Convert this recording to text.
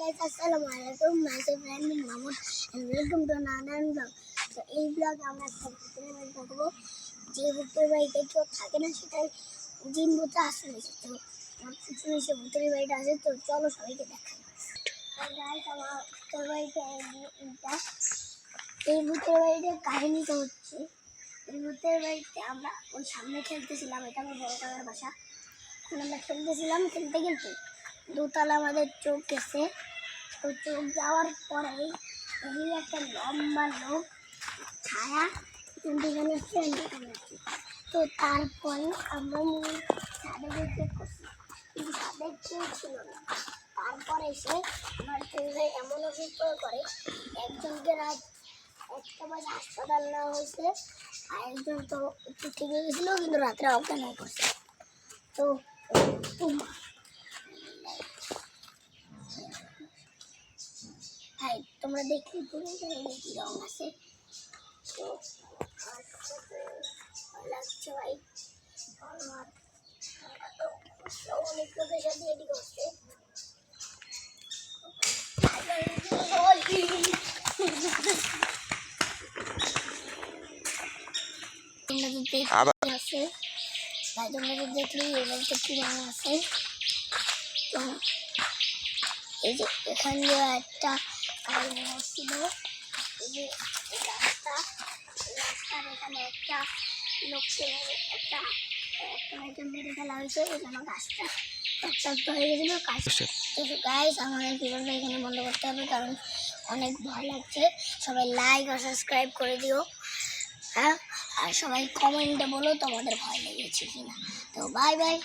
guys, assalamualaikum. Myself friend Mahmoud and welcome to another vlog. So এই vlog আমরা একটা ভূতের বাড়ি দেখাবো। যে ভূতের বাড়িতে কেউ থাকে না সেটা জিন ভূতে আসলে তো আমার পিছনে সে ভূতের বাড়িটা আছে, তো চলো সবাইকে দেখাই। গাইস আমার ভূতের বাড়িতে এই ভূতের বাড়িটার কাহিনীটা হচ্ছে, এই ভূতের বাড়িতে আমরা ওই সামনে খেলতেছিলাম, এটা আমার বড় কাকার বাসা। আমরা খেলতেছিলাম, খেলতে খেলতে দোতলা আমাদের চোখ গেছে। তো চোখ যাওয়ার পরেই এই একটা লম্বা লোক ছায়া কিন্তু এখানে তো তারপরে আমরা ছাদে চেক করছি, কিন্তু ছাদে কেউ ছিল না। তারপরে এসে আমার ছেলে এমন অভিজ্ঞতা করে একজনকে রাত 1টা বাজে হাসপাতাল নেওয়া হয়েছে, আর একজন তো একটু ঠিক হয়ে গেছিলো কিন্তু রাত্রে অজ্ঞান হয়ে পড়ছে। তো ভাই তোমরা দেখতে পুরো কি রং আছে, তো লাগছে ভাই। অনেক লোকের সাথে এটি করছে। আছে ভাই, তোমরা তো দেখলি এবার তো কি রং আছে। তো এই যে এখান দিয়ে একটা ছিল, এই যে রাস্তার এখানে একটা লোককে একটা মেরে ফেলা হয়েছে, এই জন্য গাছটা রক্তাক্ত হয়ে গেছিল। গাইস আমাদের ভিডিওটা এখানে বন্ধ করতে হবে কারণ অনেক ভয় লাগছে। সবাই লাইক আর সাবস্ক্রাইব করে দিও, হ্যাঁ, আর সবাই কমেন্টে বলো তোমাদের ভয় লেগেছে কিনা। তো বাই বাই।